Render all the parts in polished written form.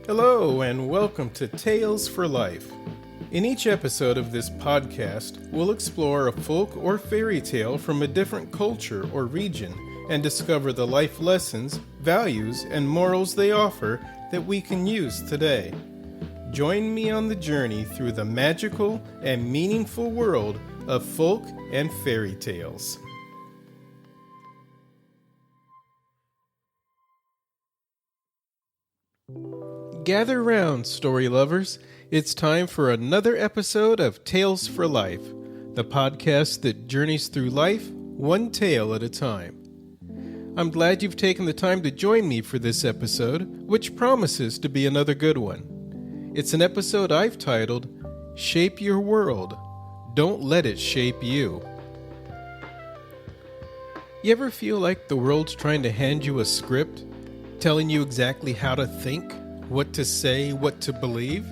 Hello, and welcome to Tales for Life. In each episode of this podcast, we'll explore a folk or fairy tale from a different culture or region and discover the life lessons, values, and morals they offer that we can use today. Join me on the journey through the magical and meaningful world of folk and fairy tales. Gather round, story lovers. It's time for another episode of Tales for Life, the podcast that journeys through life one tale at a time. I'm glad you've taken the time to join me for this episode, which promises to be another good one. It's an episode I've titled, Shape Your World. Don't Let It Shape You. You ever feel like the world's trying to hand you a script, telling you exactly how to think, what to say, what to believe?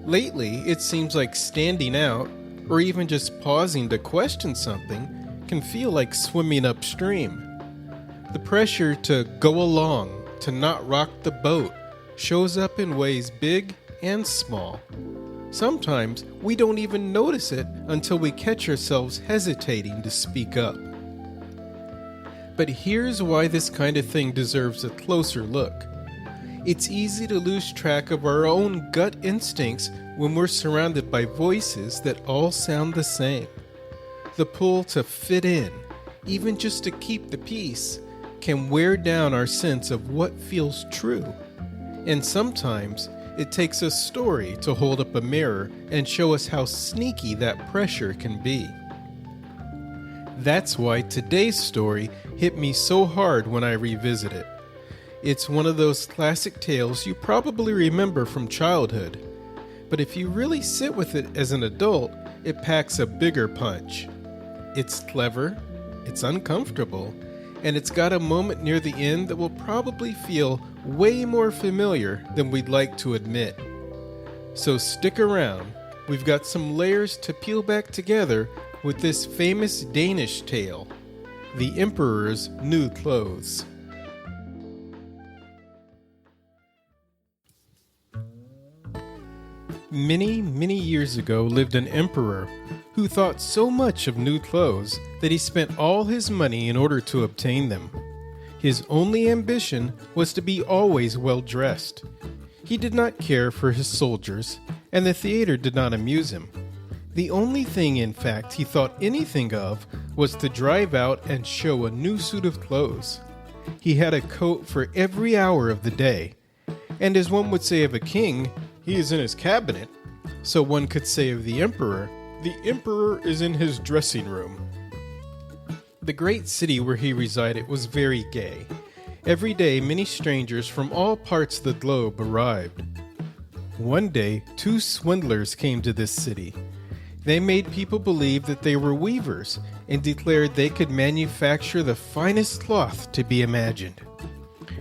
Lately, it seems like standing out, or even just pausing to question something, can feel like swimming upstream. The pressure to go along, to not rock the boat, shows up in ways big and small. Sometimes we don't even notice it until we catch ourselves hesitating to speak up. But here's why this kind of thing deserves a closer look. It's easy to lose track of our own gut instincts when we're surrounded by voices that all sound the same. The pull to fit in, even just to keep the peace, can wear down our sense of what feels true. And sometimes it takes a story to hold up a mirror and show us how sneaky that pressure can be. That's why today's story hit me so hard when I revisit it. It's one of those classic tales you probably remember from childhood, but if you really sit with it as an adult, it packs a bigger punch. It's clever, it's uncomfortable, and it's got a moment near the end that will probably feel way more familiar than we'd like to admit. So stick around, we've got some layers to peel back together with this famous Danish tale, The Emperor's New Clothes. Many years ago lived an emperor who thought so much of new clothes that he spent all his money in order to obtain them. His only ambition was to be always well dressed. He did not care for his soldiers, and the theater did not amuse him. The only thing, in fact, he thought anything of was to drive out and show a new suit of clothes. He had a coat for every hour of the day, and as one would say of a king, he is in his cabinet, so one could say of the emperor is in his dressing room. The great city where he resided was very gay. Every day many strangers from all parts of the globe arrived. One day, two swindlers came to this city. They made people believe that they were weavers and declared they could manufacture the finest cloth to be imagined.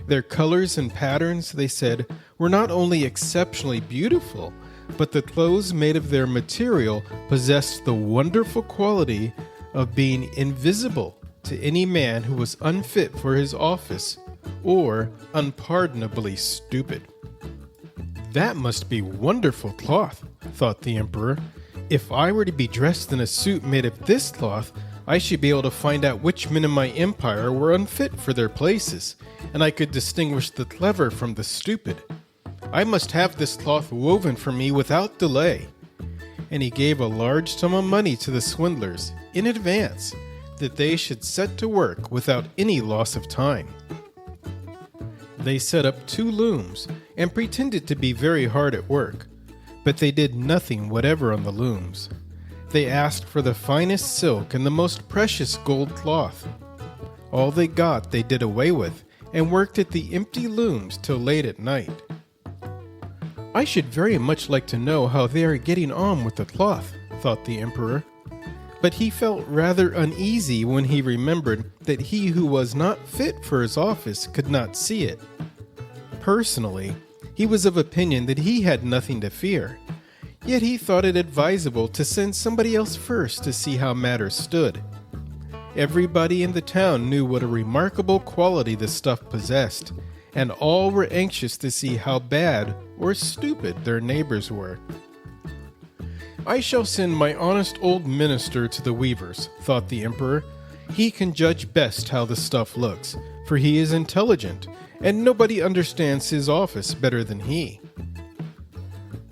Their colors and patterns, they said, were not only exceptionally beautiful, but the clothes made of their material possessed the wonderful quality of being invisible to any man who was unfit for his office or unpardonably stupid. That must be wonderful cloth, thought the emperor. If I were to be dressed in a suit made of this cloth, I should be able to find out which men in my empire were unfit for their places, and I could distinguish the clever from the stupid. I must have this cloth woven for me without delay. And he gave a large sum of money to the swindlers in advance, that they should set to work without any loss of time. They set up 2 looms and pretended to be very hard at work, but they did nothing whatever on the looms. They asked for the finest silk and the most precious gold cloth. All they got they did away with, and worked at the empty looms till late at night. I should very much like to know how they are getting on with the cloth, thought the emperor. But he felt rather uneasy when he remembered that he who was not fit for his office could not see it. Personally, he was of opinion that he had nothing to fear, yet he thought it advisable to send somebody else first to see how matters stood. Everybody in the town knew what a remarkable quality the stuff possessed, and all were anxious to see how bad or stupid their neighbors were. "I shall send my honest old minister to the weavers," thought the emperor. "He can judge best how the stuff looks, for he is intelligent, and nobody understands his office better than he."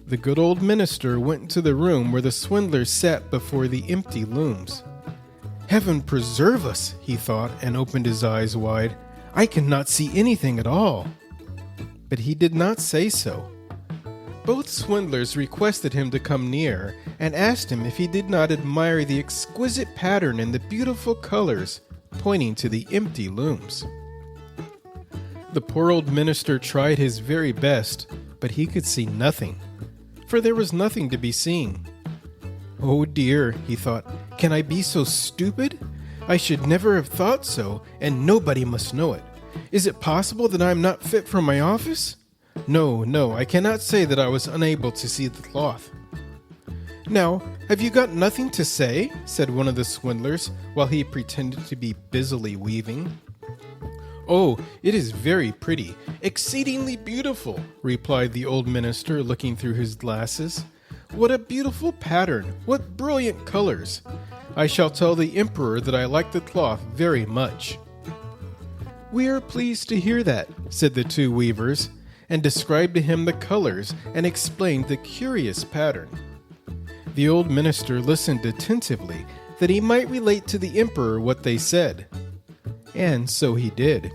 The good old minister went into the room where the swindlers sat before the empty looms. "Heaven preserve us," he thought, and opened his eyes wide. "I cannot see anything at all." But he did not say so. Both swindlers requested him to come near and asked him if he did not admire the exquisite pattern and the beautiful colors, pointing to the empty looms. The poor old minister tried his very best, but he could see nothing, for there was nothing to be seen. "Oh dear," he thought, "can I be so stupid? I should never have thought so, and nobody must know it. Is it possible that I am not fit for my office? No, I cannot say that I was unable to see the cloth." "Now, have you got nothing to say?" said one of the swindlers, while he pretended to be busily weaving. "Oh, it is very pretty, exceedingly beautiful," replied the old minister, looking through his glasses. "What a beautiful pattern! What brilliant colors! I shall tell the emperor that I like the cloth very much." "We are pleased to hear that," said the two weavers, and described to him the colors and explained the curious pattern. The old minister listened attentively, that he might relate to the emperor what they said. And so he did.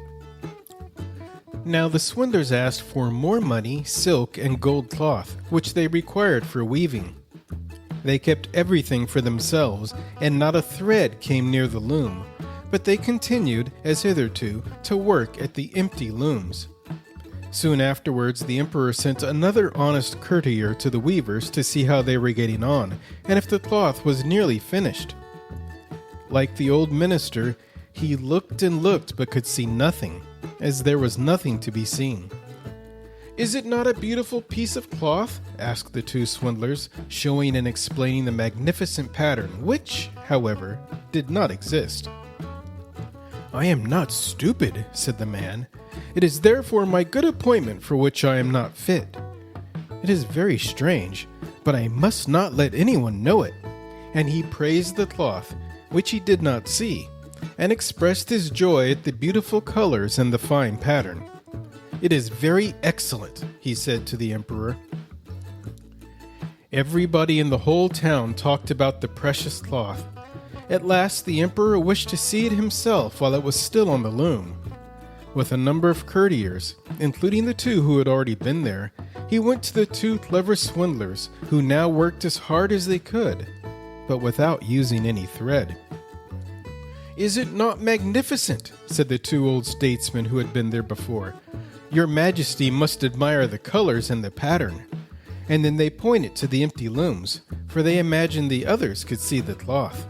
Now the swindlers asked for more money, silk, and gold cloth, which they required for weaving. They kept everything for themselves, and not a thread came near the loom, but they continued, as hitherto, to work at the empty looms. Soon afterwards the emperor sent another honest courtier to the weavers to see how they were getting on, and if the cloth was nearly finished. Like the old minister, he looked and looked but could see nothing, as there was nothing to be seen. "Is it not a beautiful piece of cloth?" asked the two swindlers, showing and explaining the magnificent pattern, which, however, did not exist. "I am not stupid," said the man. "It is therefore my good appointment for which I am not fit. It is very strange, but I must not let anyone know it." And he praised the cloth, which he did not see, and expressed his joy at the beautiful colors and the fine pattern. "It is very excellent," he said to the emperor. Everybody in the whole town talked about the precious cloth. At last the emperor wished to see it himself while it was still on the loom. With a number of courtiers, including the two who had already been there, he went to the two clever swindlers, who now worked as hard as they could, but without using any thread. "Is it not magnificent?" said the two old statesmen who had been there before. "Your Majesty must admire the colors and the pattern." And then they pointed to the empty looms, for they imagined the others could see the cloth.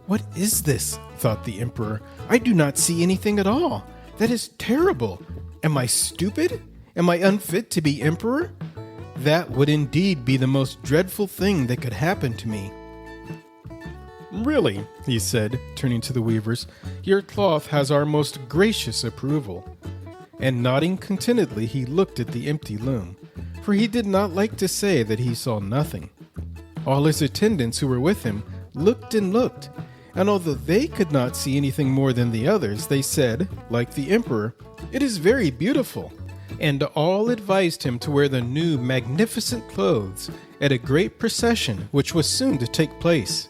"What is this?" thought the emperor. "I do not see anything at all. That is terrible. Am I stupid? Am I unfit to be emperor? That would indeed be the most dreadful thing that could happen to me." "Really," he said, turning to the weavers, "your cloth has our most gracious approval." And nodding contentedly, he looked at the empty loom, for he did not like to say that he saw nothing. All his attendants who were with him looked and looked, and although they could not see anything more than the others, they said, like the emperor, "It is very beautiful," and all advised him to wear the new magnificent clothes at a great procession which was soon to take place.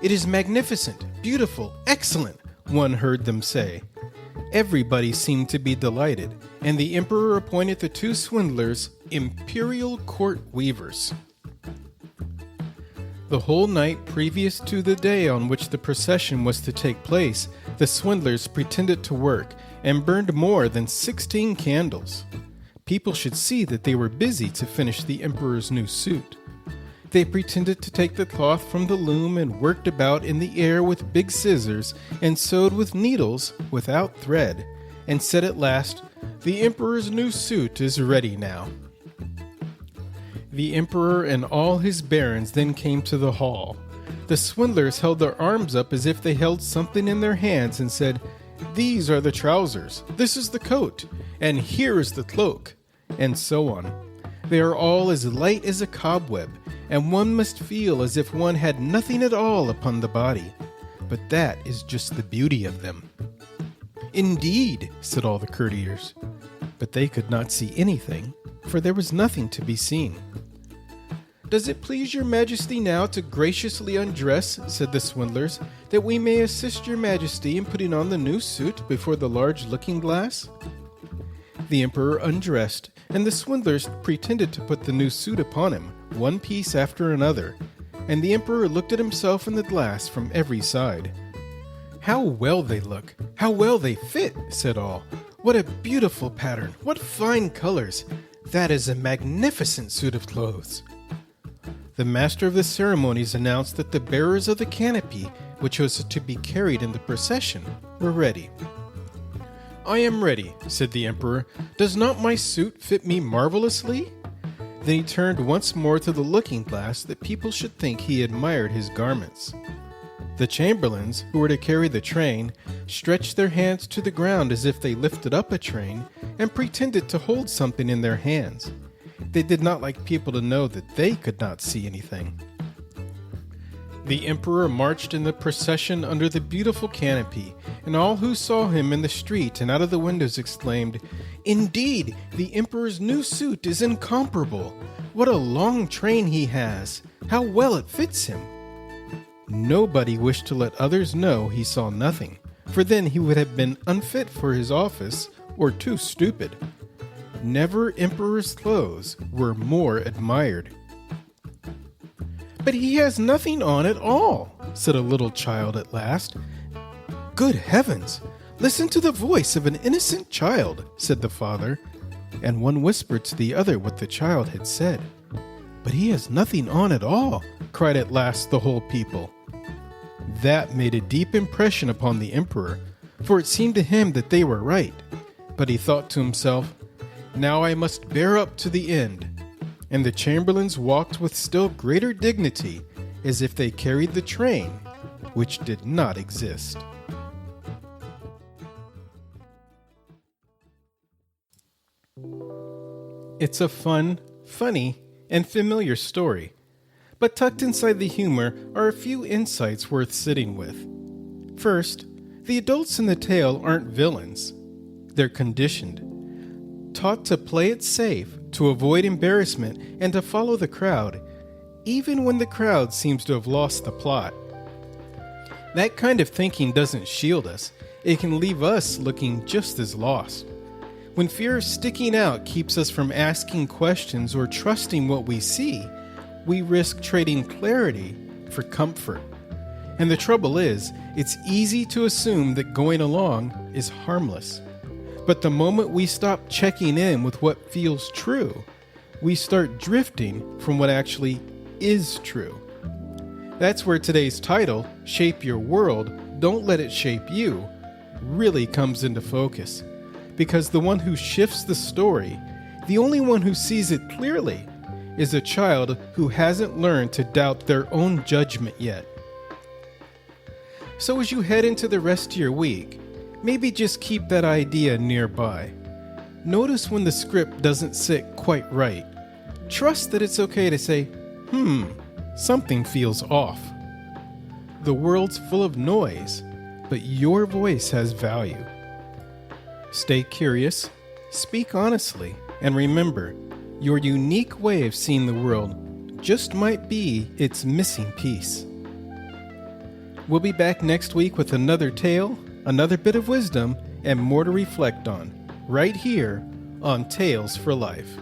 "It is magnificent, beautiful, excellent," one heard them say. Everybody seemed to be delighted, and the emperor appointed the two swindlers imperial court weavers. The whole night previous to the day on which the procession was to take place, the swindlers pretended to work and burned more than 16 candles. People should see that they were busy to finish the emperor's new suit. They pretended to take the cloth from the loom and worked about in the air with big scissors and sewed with needles without thread, and said at last, "The emperor's new suit is ready now." The emperor and all his barons then came to the hall. The swindlers held their arms up as if they held something in their hands and said, These are the trousers, this is the coat, and here is the cloak, and so on. They are all as light as a cobweb, and one must feel as if one had nothing at all upon the body. But that is just the beauty of them. Indeed, said all the courtiers, but they could not see anything, for there was nothing to be seen. Does it please your majesty now to graciously undress, said the swindlers, that we may assist your majesty in putting on the new suit before the large looking-glass? The emperor undressed, and the swindlers pretended to put the new suit upon him, one piece after another, and the emperor looked at himself in the glass from every side. How well they look! How well they fit! Said all. What a beautiful pattern! What fine colors! That is a magnificent suit of clothes! The master of the ceremonies announced that the bearers of the canopy, which was to be carried in the procession, were ready. I am ready, said the emperor. Does not my suit fit me marvelously? Then he turned once more to the looking-glass that people should think he admired his garments. The chamberlains, who were to carry the train, stretched their hands to the ground as if they lifted up a train and pretended to hold something in their hands. They did not like people to know that they could not see anything. The emperor marched in the procession under the beautiful canopy, and all who saw him in the street and out of the windows exclaimed, Indeed, the emperor's new suit is incomparable! What a long train he has! How well it fits him! Nobody wished to let others know he saw nothing, for then he would have been unfit for his office or too stupid. Never emperor's clothes were more admired. But he has nothing on at all, said a little child at last. Good heavens! Listen to the voice of an innocent child, said the father, and one whispered to the other what the child had said. But he has nothing on at all, cried at last the whole people. That made a deep impression upon the emperor, for it seemed to him that they were right. But he thought to himself, Now I must bear up to the end. And the chamberlains walked with still greater dignity, as if they carried the train, which did not exist. It's a fun, funny, and familiar story, but tucked inside the humor are a few insights worth sitting with. First, the adults in the tale aren't villains. They're conditioned, taught to play it safe, to avoid embarrassment, and to follow the crowd, even when the crowd seems to have lost the plot. That kind of thinking doesn't shield us. It can leave us looking just as lost. When fear of sticking out keeps us from asking questions or trusting what we see, we risk trading clarity for comfort. And the trouble is, it's easy to assume that going along is harmless. But the moment we stop checking in with what feels true, we start drifting from what actually is true. That's where today's title, Shape Your World, Don't Let It Shape You, really comes into focus. Because the one who shifts the story, the only one who sees it clearly, is a child who hasn't learned to doubt their own judgment yet. So as you head into the rest of your week, maybe just keep that idea nearby. Notice when the script doesn't sit quite right. Trust that it's okay to say, something feels off. The world's full of noise, but your voice has value. Stay curious, speak honestly, and remember, your unique way of seeing the world just might be its missing piece. We'll be back next week with another tale, another bit of wisdom, and more to reflect on, right here on Tales for Life.